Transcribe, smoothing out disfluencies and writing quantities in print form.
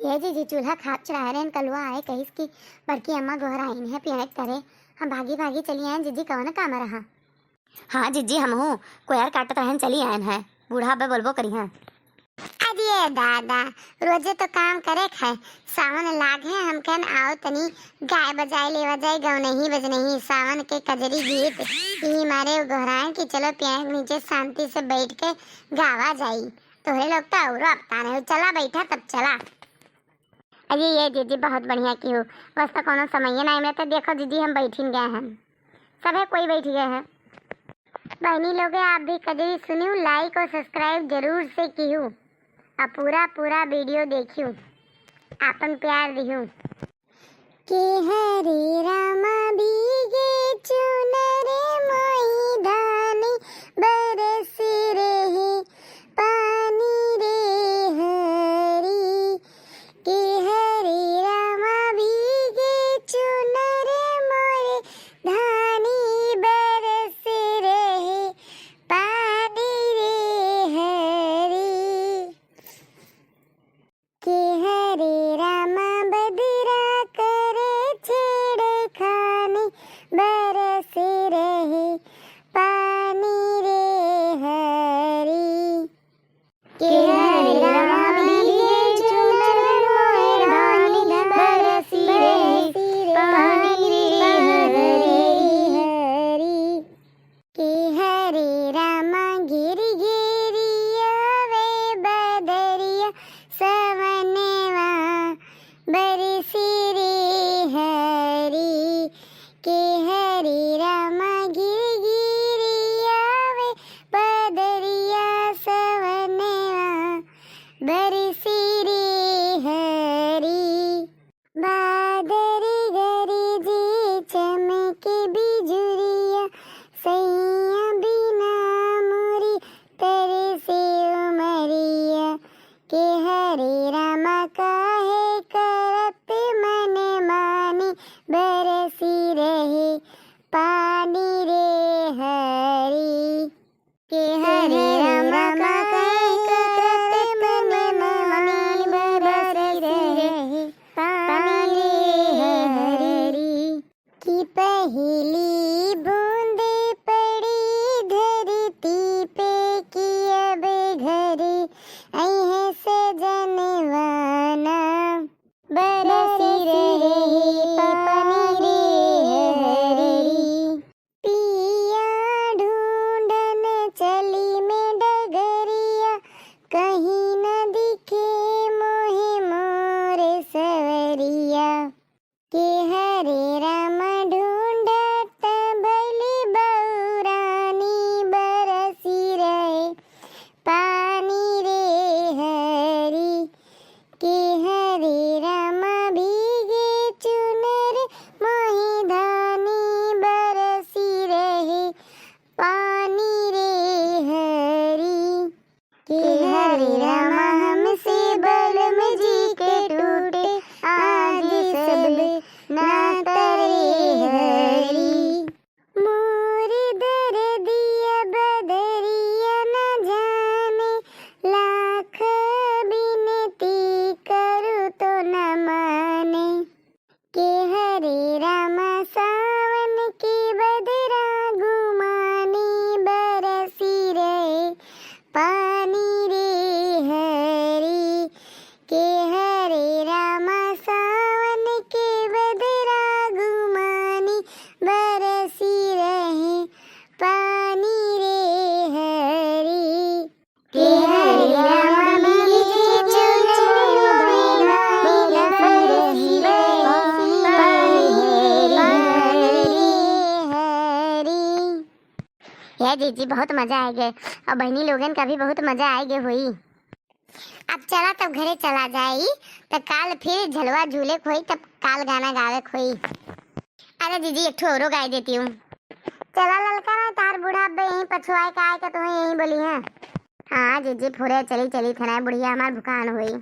ये जी चूल्हा खाप चढ़ा रहे कलवा आए कहीं की बड़की अम्मा गोहर आई है पियाक करे। हम भागी भागी चली आए जीजी कौन काम रहा। हाँ जीजी हम हूँ कोयर काटत रहन चली आए हैं बूढ़ा बे बोलबो करी हैं। अरे दादा रोजे तो काम करे है सावन लाग है हम कहन आओ तनी गाय बजाए ले बजाए गौ नहीं बज नहीं सावन के कजरी गीत यही मारे गोहराए कि चलो पियाक नीचे शांति से बैठ के गावा जाई। तोहरे लोग तो और अपता नहीं चला बैठा तब चला। अरे ये दीदी बहुत बढ़िया की हो बस तो कोनो समय नहीं में तो देखो दीदी हम बैठ गए हैं सब है कोई बैठ गए हैं। बहनी लोग आप भी कजरी सुनियो लाइक और सब्सक्राइब जरूर से कियो और पूरा वीडियो देखियो आपन प्यार दियो। के हरे रामा भीगे चुनरे मोई धानी बरस रहे पानी रे हरी। के हरे रामा भीगे चुनरे मोरे धानी बरस रहे पानी रे हरी। के हरे रामा बदरा करे छेड़खानी बरस रहे पानी रे हरी। के हरे रामा भीगे चुनरे मोरे धानी बरस रहे पानी रे हरी। के हरे रामा गिरी गिरिया वे बदरिया सवनेवा बरसी रे हरी। के हरे रामा गिरी गिरिया वे बदरिया सवनेवा बरसी रे हरी। बादरी गरी जी चमके बिजुरिया सैया बिना मुरी तरसे उमरिया। के हरे रामा काहे करत मन मानी बरसी रहे पानी रे हरी। के हरे रामा काहे करत मन मानी बरसी रहे पानी रे हरी। की पहली बूंदे पड़ी धरती पे कि अब घरे आई है सजनवाना बरसी रहे पानी रे हरी। पिया ढूंढन चली में डगरिया कहीं न दिखे मोहे मोरे सवरिया। के हरे रामा ढूंढत भली बौरानी बरसी रहे पानी रे हरी। के हरे रामा भीगे चुनर मोही धानी बरसी रहे पानी रे हरी। के हरे रामा हमसे बलम जी के टूटे आज सब नाता रे हरी। मोर दर्दिया बदरिया न जाने लाख बिनती करूँ तो न माने। के हरे रामा सावन की बदरा गुमानी बरसी रहे पानी रे हरी। के हरे रामा सावन के बदरा गुमानी बरसी रहे पानी रे हरी। के हरे रामा भीगे चुनरे मोरे धानी बरसी रहे पानी रे हरी। ये दीदी बहुत मजा आएगे और बहनी लोगन का भी बहुत मजा आएगे हुई। अब चला तब घरे चला जाई तो काल फिर झलवा झूले खोई तब काल गाना गावे खोई। अरे दीदी एक ठो औरो गाय देती हूँ। चला ललका ना तार बूढ़ा बे यहीं पछुआए का आए का तुम्हें यहीं बोली है। हाँ दीदी पूरे चली चली थे बुढ़िया हमार भुकान हुई।